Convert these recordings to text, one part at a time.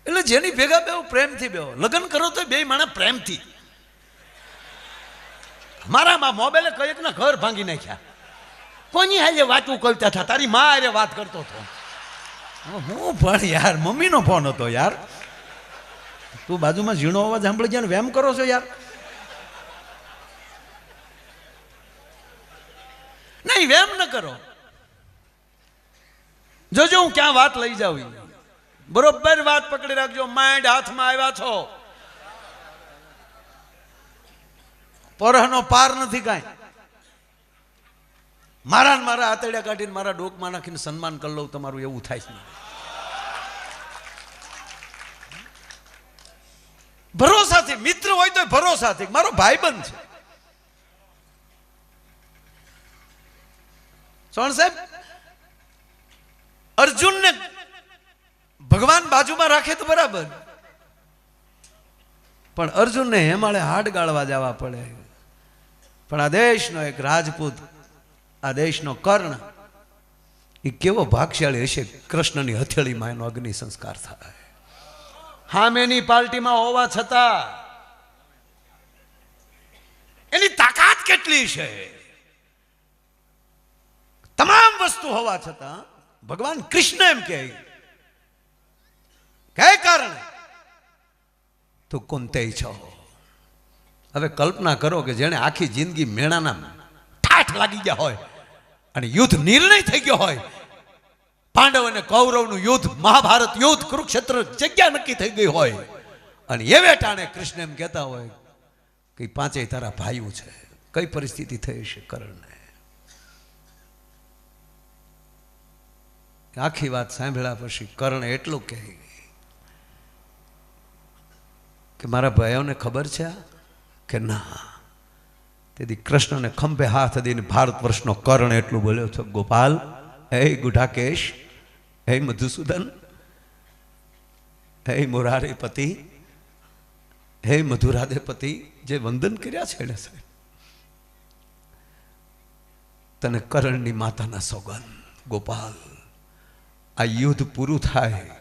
એટલે જેની ભેગા બેહો પ્રેમથી બેહો. લગ્ન કરો તો બે માણસ પ્રેમથી. મારામાં મોબાઈલે કઈક ના ઘર ભાંગી નાખ્યા. કોની હાલે વાતું કરતા હતા? તારી માં હારે વાત કરતો હતો. હું પણ યાર મમ્મીનો ફોન હતો યાર. તું બાજુમાં ઝીણો અવાજ સાંભળી ગયા ને વેમ કરો છો યાર. નહીં વેમ ન કરો. જોજો હું ક્યાં વાત લઈ જાઉં. બરોબર વાત પકડી રાખજો. માઇન્ડ હાથમાં આવ્યા છો. પરહનો પાર નથી કાંઈ. મારા આતડિયા કાઢીને મારા ડોકમાં નાખીને સન્માન કરી લઉં તમારું એવું થાય છે. ભરોસાથી મિત્ર હોય તો ભરોસાથી મારો ભાઈબંધ છે. સોણ સાહેબ અર્જુનને ભગવાન બાજુમાં રાખે તો બરાબર, પણ અર્જુનને હેમાળે હાડ ગાળવા જવા પડે. પણ આ દેશનો એક રાજપૂત, આ દેશનો કર્ણ, એ કેવો ભાગશાળી હશે. કૃષ્ણની હથેળીમાં એનો અગ્નિ સંસ્કાર થાય. હામેની પાર્ટીમાં હોવા છતાં એની તાકાત કેટલી છે. તમામ વસ્તુ હોવા છતાં ભગવાન કૃષ્ણ એમ કહે કર્ણ તું કુંતેય છો. હવે કલ્પના કરો કે જેને આખી જિંદગી મેણાના ઠાઠ લાગી ગયા હોય અને યુદ્ધ નિર્ણય થઈ ગયો હોય, પાંડવ અને કૌરવનું યુદ્ધ, મહાભારત યુદ્ધ, કુરુક્ષેત્ર જગ્યા નક્કી થઈ ગઈ હોય, અને એ વેટાણે કૃષ્ણ એમ કહેતા હોય કે પાંચેય તારા ભાઈઓ છે. કઈ પરિસ્થિતિ થઈ હશે કર્ણને? આખી વાત સાંભળ્યા પછી કર્ણ એટલું કહે કે મારા ભાઈઓને ખબર છે કે ના. તેથી કૃષ્ણને ખંભે હાથ દઈને ભારત વર્ષનો કર્ણ એટલું બોલ્યો છે, ગોપાલ, હે ગુઢાકેશ, હે મધુસૂદન, હે મુરારી પતિ, હે મધુરાધે પતિ, જે વંદન કર્યા છે ને સાહેબ, તને કર્ણની માતાના સોગંદ. ગોપાલ, આ યુદ્ધ પૂરું થાય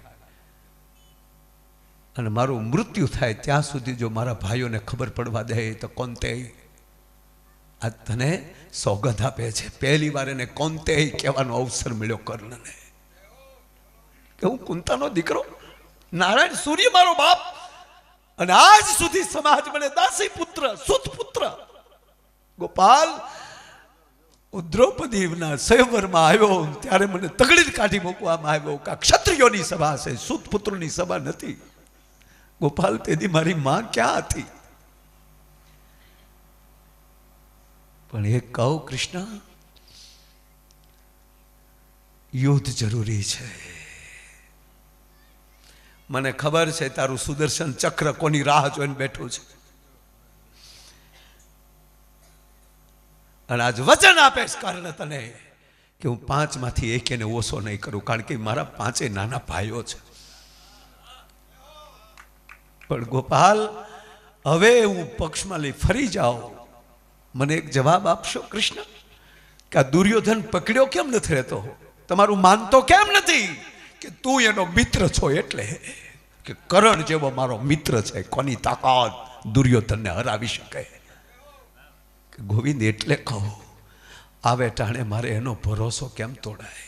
અને મારું મૃત્યુ થાય ત્યાં સુધી જો મારા ભાઈઓને ખબર પડવા દે તો કોંતે આ તને સોગંદ આપે છે. પહેલી વાર એને કોંતે કહેવાનો અવસર મળ્યો કર્ણને કે હું કુંતાનો દીકરો, નારાયણ સૂર્ય મારો બાપ, અને આજ સુધી સમાજ મને દાસી પુત્ર, સુત પુત્ર. ગોપાલ, દ્રૌપદીના સ્વયંવરમાં આવ્યો ત્યારે મને તગડી કાઢી મૂકવામાં આવ્યો કે ક્ષત્રિયોની સભા છે, સુત પુત્રની સભા નથી. ગોપાલ, તેથી મારી માં ક્યાં હતી? પણ એ કહું કૃષ્ણ, યુદ્ધ જરૂરી છે. મને ખબર છે તારું સુદર્શન ચક્ર કોની રાહ જોઈને બેઠું છે, અને આજ વચન આપે કર્ણ તને કે હું 5 માંથી એકેને ઓછો નહીં કરું, કારણ કે મારા 5 નાના ભાઈઓ છે. પણ ગોપાલ, હવે હું પક્ષમાં લઈ ફરી જાઉં, મને એક જવાબ આપશો કૃષ્ણ કે આ દુર્યોધન પકડ્યો કેમ નથી રહેતો? તમારું માનતો કેમ નથી કે તું એનો મિત્ર છો? એટલે કે કર્ણ જેવો મારો મિત્ર છે, કોની તાકાત દુર્યોધનને હરાવી શકે? ગોવિંદ, એટલે કહો આવે ટાણે મારે એનો ભરોસો કેમ તોડાય?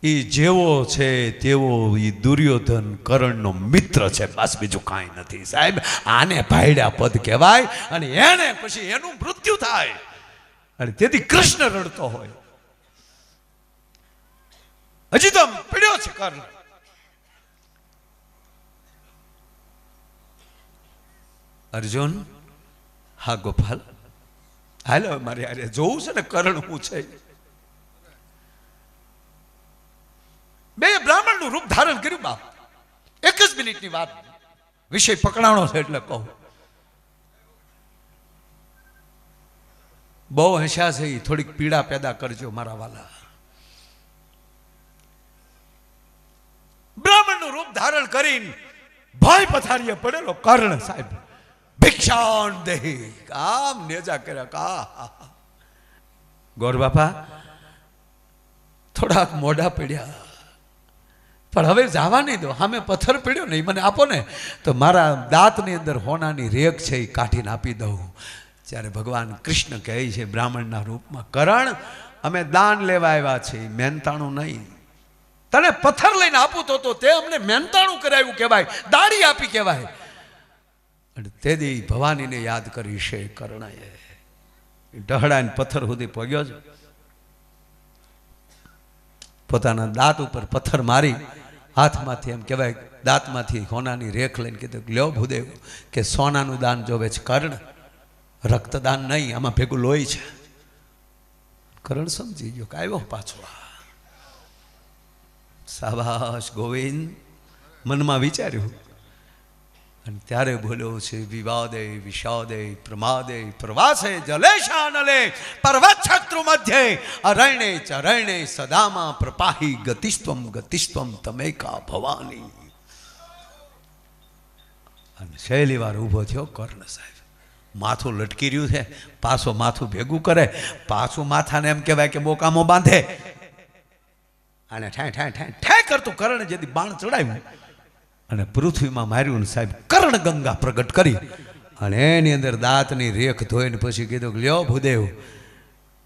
એ જેવો છે તેવો એ દુર્યોધન કર્ણનો મિત્ર છે, બસ બીજું કાંઈ નથી સાહેબ. આને ભાઈડા પદ કહેવાય, અને એને પછી એનું મૃત્યુ થાય, અને તેથી કૃષ્ણ રડતો હોય. હજી તો પીડ્યો છે કર્ણ. અર્જુન, હા ગોપાલ, હાલો મારે અરે જોવું છે ને કર્ણ હું છે. બે બ્રાહ્મણનું રૂપ ધારણ કર્યું બાપ. 1 જ મિનિટની વાત, વિષય પકડાણો છે એટલે કહું. બહુ હસ્યા છે, થોડીક પીડા પેદા કરજો મારા વાલા. બ્રાહ્મણનું રૂપ ધારણ કરીને ભય પથારીએ પડેલો કર્ણ સાહેબ ભિક્ષાણ દેહી આમ નેજા કર્યા. કા ગોર બાપા થોડાક મોઢા પડ્યા, પણ હવે જવા નહીં દો. સામે પથ્થર પીડ્યો ને, મને આપો ને તો મારા દાંતની અંદર હોનાની રેખ છે એ કાઢીને આપી દઉં. ત્યારે ભગવાન કૃષ્ણ કહે છે બ્રાહ્મણના રૂપમાં, કરણ અમે દાન લેવા આવ્યા છીએ, મહેનતાણું નહીં. તને પથ્થર લઈને આપું તો તે અમને મહેનતાણું કરાવ્યું કહેવાય, દાડી આપી કહેવાય. અને તે દી ભવાનીને યાદ કરી છે કર્ણએ. ઢહડાઈને પથ્થર સુધી પગ્યો છે, પોતાના દાંત ઉપર પથ્થર મારી હાથમાંથી એમ કહેવાય દાંતમાંથી સોનાની રેખ લઈને કીધું, લ્યો ભૂદેવ કે સોનાનું દાન જોવે છે કર્ણ, રક્તદાન નહીં, આમાં ભેગું લોહી છે. કર્ણ સમજી ગયો કે આવ્યો પાછો. શાબાશ ગોવિંદ, મનમાં વિચાર્યું અને ત્યારે બોલ્યો છે, વિવાદે વિષાદે પ્રમાદે પ્રવાસે જલેશાનલે પર્વત શત્રુ મધ્યે અરણે ચરણે સદામાં પ્રપાહી ગતિસ્ત્વમ તમેકા ભવાની. અને છેલ્લી વાર ઊભો થયો કર્ણ સાહેબ. માથું લટકી રહ્યું છે, પાછો માથું ભેગું કરે, પાછું માથાને એમ કહેવાય કે બોકામો બાંધે. અને ઠાય ઠાય ઠાય ઠાય કરતું કર્ણ જેથી બાણ ચડાવ્યું અને પૃથ્વીમાં માર્યું. સાહેબ કર્ણ ગંગા પ્રગટ કરી અને એની અંદર દાંતની રેખ ધોઈને પછી કીધું કે લ્યો ભૂદેવ.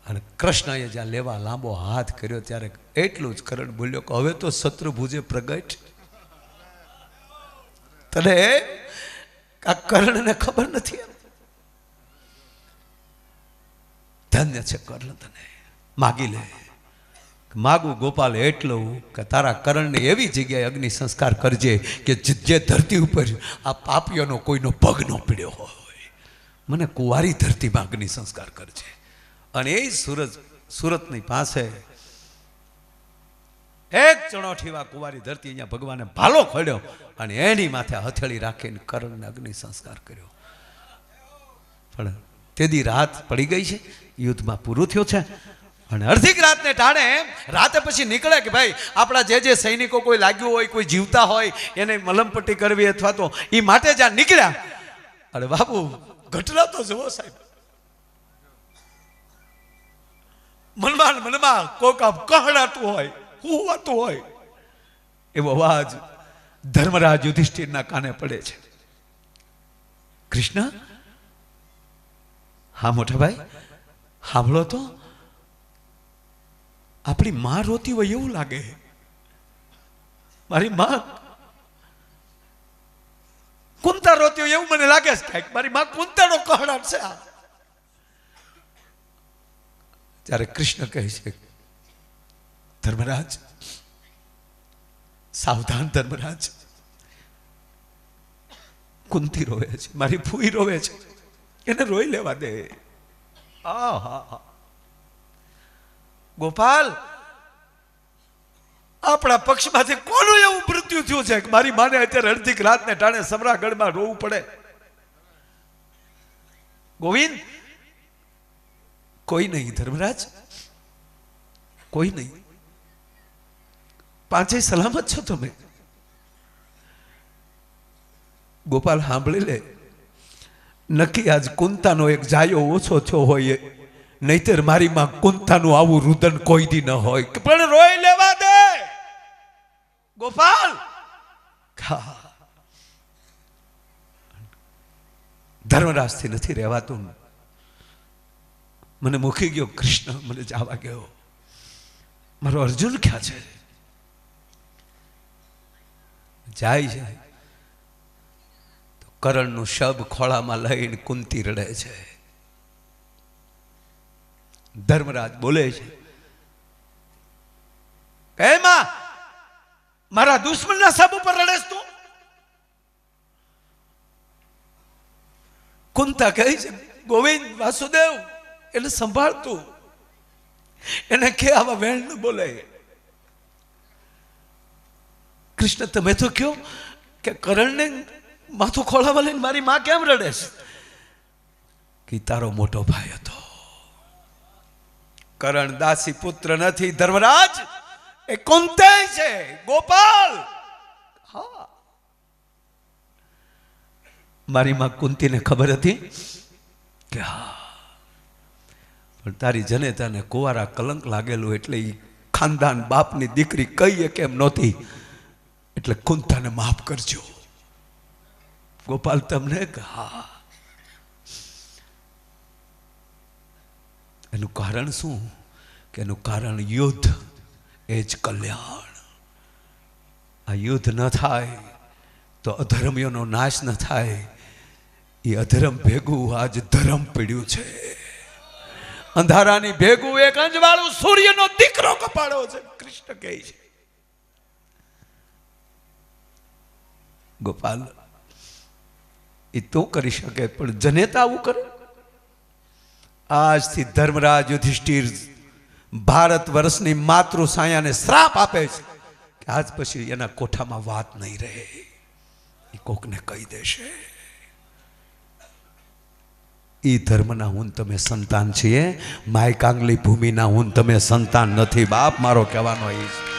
અને કૃષ્ણએ જ્યાં લેવા લાંબો હાથ કર્યો ત્યારે એટલું જ કર્ણ બોલ્યો કે હવે તો શત્રુભુજે પ્રગટ. તને આ કર્ણને ખબર નથી, ધન્ય છે કર્ણ, તને માગી લે. માગું ગોપાલ એટલું કે તારા કરણને એવી જગ્યાએ અગ્નિ સંસ્કાર કરજે કે જે ધરતી ઉપર આ પાપીઓનો કોઈનો પગ ન પીડ્યો હોય, મને કુંવારી ધરતીમાં અગ્નિ સંસ્કાર કરજે. અને એ સુરતની પાસે એક ચણોઠીવા કુંવારી ધરતી અહીંયા ભગવાને ભાલો ખોડ્યો અને એની માથે હથેળી રાખીને કરણને અગ્નિ સંસ્કાર કર્યો. પણ તેદી રાત પડી ગઈ છે, યુદ્ધમાં પૂરું થયું છે. અને અડધી રાતને ટાણે રાતે પછી નીકળે કે ભાઈ આપણા જે સૈનિકો કોઈ લાગ્યું હોય, કોઈ જીવતા હોય એને મલમપટ્ટી કરવી અથવા તો એ માટે જ્યાં નીકળ્યા. અરે બાપુ ઘટના તો જુઓ સાહેબ, મનમાં કોક કહડાતું હોય, હુવાતું હોય એવો અવાજ ધર્મરાજ યુધિષ્ઠિરના કાને પડે છે. કૃષ્ણ, હા મોટા ભાઈ સાંભળો તો, આપણી માં રોતી હોય એવું લાગે. મારી માં કુંતા રોતી હોય એવું મને લાગે છે. કાંઈક મારી માં કુંતાનો કહડાટ છે. ત્યારે કૃષ્ણ કહે છે, ધર્મરાજ સાવધાન, ધર્મરાજ કુંતી રોવે છે, મારી ફૂઈ રોવે છે, એને રોઈ લેવા દે. ગોપાલ, આપણા પક્ષમાંથી કોનું એવું મૃત્યુ થયું છે કે મારી માને અત્યારે અડધી રાતને ટાણે સમરાગઢમાં રોવું પડે? ગોવિંદ, કોઈ નહીં ધર્મરાજ, કોઈ નહીં. પાંચે સલામત છો તમે. ગોપાલ સાંભળી લે, નક્કી આજ કુંતાનો એક જાયો ઓછો થયો હોય, નહીતર મારી માં કુંતાનું આવું રુદન કોઈ દી ન હોય. પણ રોઈ લેવા દે ગોપાલ. ધર્મરાજથી નથી રહેવાતું. મને મૂકી ગયો કૃષ્ણ, મને જવા ગયો. મારો અર્જુન ક્યાં છે? જાય છે તો કરણનું શબ ખોળામાં લઈને કુંતી રડે છે. ધર્મરાજ બોલે છે, એમાં મારા દુશ્મનના શબ ઉપર રડેશ તું? કુંતા કહે છે, ગોવિંદ વાસુદેવ એને સંભાળતું, એને કે આવા વેણ ન બોલે. કૃષ્ણ, તમે તો કહો કે કરણને માથું ખોળામાં લઈને મારી માં કેમ રડે છે? કે તારો મોટો ભાઈ હતો. કરણ દાસી પુત્ર નથી ધર્મરાજ, એ કુંતી છે. ગોપાલ, હા, મારી માં કુંતીને ખબર હતી કે હા, પણ તારી જનેતાને કુંવારા કલંક લાગેલું એટલે એ ખાનદાન બાપની દીકરી કહીએ કેમ નહોતી. એટલે કુંતાને માફ કરજો. ગોપાલ તમને હા. એનું કારણ શું? કે એનું કારણ યુદ્ધ એ જ કલ્યાણ. આ યુદ્ધ ન થાય તો અધર્મીઓનો નાશ ન થાય. એ અધર્મ ભેગું આજ ધર્મ પીડ્યું છે. અંધારાની ભેગું એક અંજવાળું સૂર્યનો દીકરો કપાડ્યો છે. કૃષ્ણ કહે છે ગોપાલ એ તો કરી શકે, પણ જનેતા આવું કરે. આજથી ધર્મરાજ યુધિષ્ઠિર ભારત વર્ષની માતૃછાયાને શ્રાપ આપે છે કે આજ પછી એના કોઠામાં વાત નહીં રહે. એ કોકને કહી દેશે. એ ધર્મના હું તમે સંતાન છીએ, માય કાંગલી ભૂમિના હું તમે સંતાન નથી. બાપ મારો કહેવાનો એ છે.